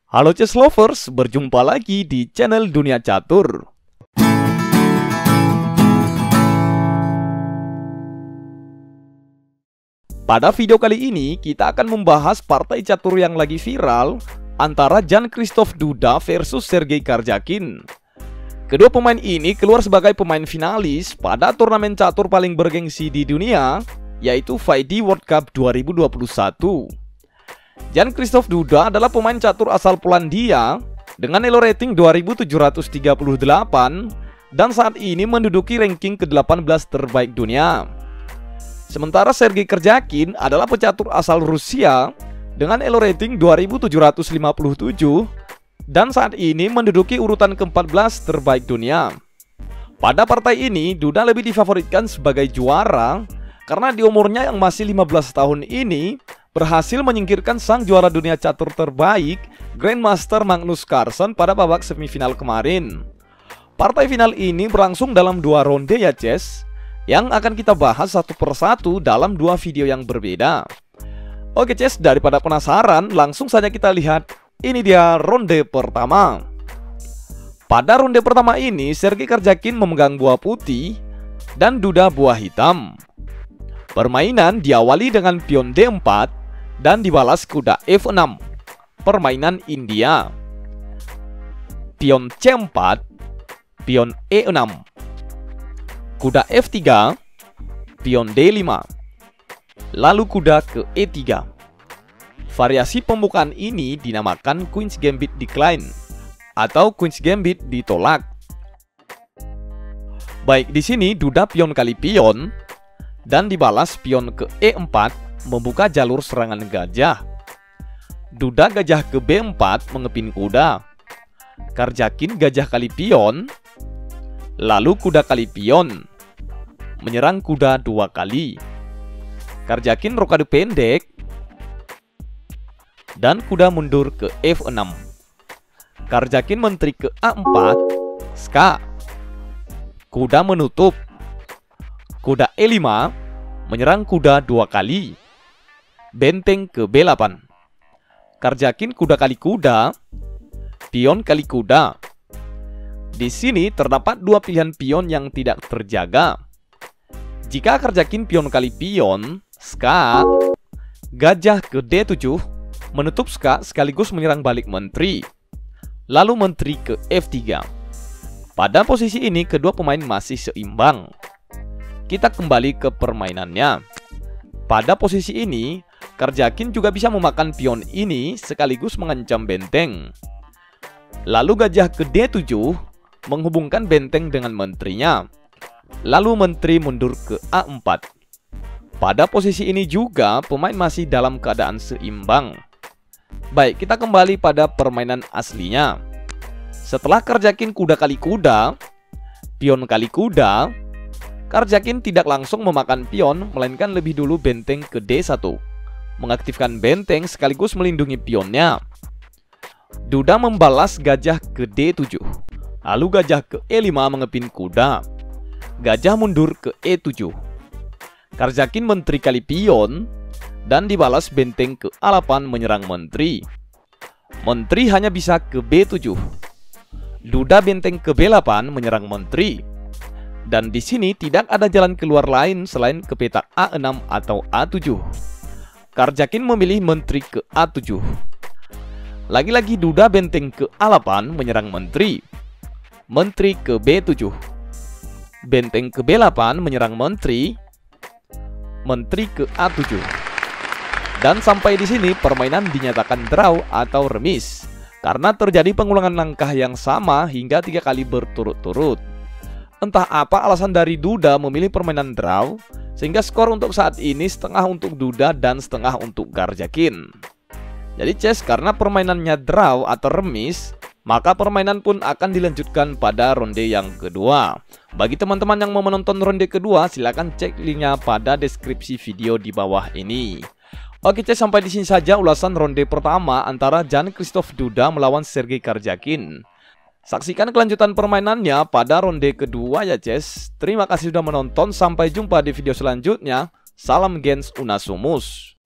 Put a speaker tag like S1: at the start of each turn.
S1: Halo chess lovers, berjumpa lagi di channel Dunia Catur. Pada video kali ini, kita akan membahas partai catur yang lagi viral antara Jan-Krzysztof Duda versus Sergei Karjakin. Kedua pemain ini keluar sebagai pemain finalis pada turnamen catur paling bergengsi di dunia, yaitu FIDE World Cup 2021. Jan-Krzysztof Duda adalah pemain catur asal Polandia dengan elo rating 2738 dan saat ini menduduki ranking ke-18 terbaik dunia. Sementara Sergei Karjakin adalah pecatur asal Rusia dengan elo rating 2757 dan saat ini menduduki urutan ke-14 terbaik dunia. Pada partai ini, Duda lebih difavoritkan sebagai juara karena di umurnya yang masih 15 tahun ini berhasil menyingkirkan sang juara dunia catur terbaik, Grandmaster Magnus Carlsen pada babak semifinal kemarin. Partai final ini berlangsung dalam 2 ronde ya Ces, yang akan kita bahas satu persatu dalam 2 video yang berbeda. Oke Ces, daripada penasaran, langsung saja kita lihat. Ini dia ronde pertama. Pada ronde pertama ini, Sergei Karjakin memegang buah putih dan Duda buah hitam. Permainan diawali dengan pion D4 dan dibalas kuda F6, permainan India. Pion C4, pion E6, kuda F3, pion D5, lalu kuda ke E3. Variasi pembukaan ini dinamakan Queen's Gambit Decline atau Queen's Gambit ditolak. Baik, di sini Duda pion kali pion dan dibalas pion ke E4 membuka jalur serangan gajah. Duda gajah ke B4 mengepin kuda. Karjakin gajah kali pion, lalu kuda kali pion, menyerang kuda 2 kali. Karjakin rokade pendek dan kuda mundur ke F6. Karjakin menteri ke A4, ska. Kuda menutup. Kuda E5 menyerang kuda 2 kali. Benteng ke B8. Karjakin kuda kali kuda, pion kali kuda. Di sini terdapat 2 pilihan pion yang tidak terjaga. Jika Karjakin pion kali pion, ska, gajah ke D7, menutup ska sekaligus menyerang balik menteri. Lalu menteri ke F3. Pada posisi ini kedua pemain masih seimbang. Kita kembali ke permainannya. Pada posisi ini, Karjakin juga bisa memakan pion ini sekaligus mengancam benteng. Lalu gajah ke D7 menghubungkan benteng dengan menterinya. Lalu menteri mundur ke A4. Pada posisi ini juga pemain masih dalam keadaan seimbang. Baik, kita kembali pada permainan aslinya. Setelah Karjakin kuda kali kuda, pion kali kuda, Karjakin tidak langsung memakan pion, melainkan lebih dulu benteng ke D1, mengaktifkan benteng sekaligus melindungi pionnya. Duda membalas gajah ke D7, lalu gajah ke E5 mengepin kuda. Gajah mundur ke E7. Karjakin menteri kali pion dan dibalas benteng ke A8 menyerang menteri. Menteri hanya bisa ke B7. Duda benteng ke B8 menyerang menteri. Dan di sini tidak ada jalan keluar lain selain ke petak A6 atau A7. Karjakin memilih menteri ke A7. Lagi-lagi Duda benteng ke A8 menyerang menteri. Menteri ke B7. Benteng ke B8 menyerang menteri. Menteri ke A7. Dan sampai di sini permainan dinyatakan draw atau remis karena terjadi pengulangan langkah yang sama hingga 3 kali berturut-turut. Entah apa alasan dari Duda memilih permainan draw, sehingga skor untuk saat ini setengah untuk Duda dan setengah untuk Karjakin. Jadi Ces, karena permainannya draw atau remis, maka permainan pun akan dilanjutkan pada ronde yang kedua. Bagi teman-teman yang mau menonton ronde kedua, silahkan cek linknya pada deskripsi video di bawah ini. Oke Ces, sampai di sini saja ulasan ronde pertama antara Jan-Krzysztof Duda melawan Sergei Karjakin. Saksikan kelanjutan permainannya pada ronde kedua ya Ces. Terima kasih sudah menonton, sampai jumpa di video selanjutnya. Salam Gens Unasumus.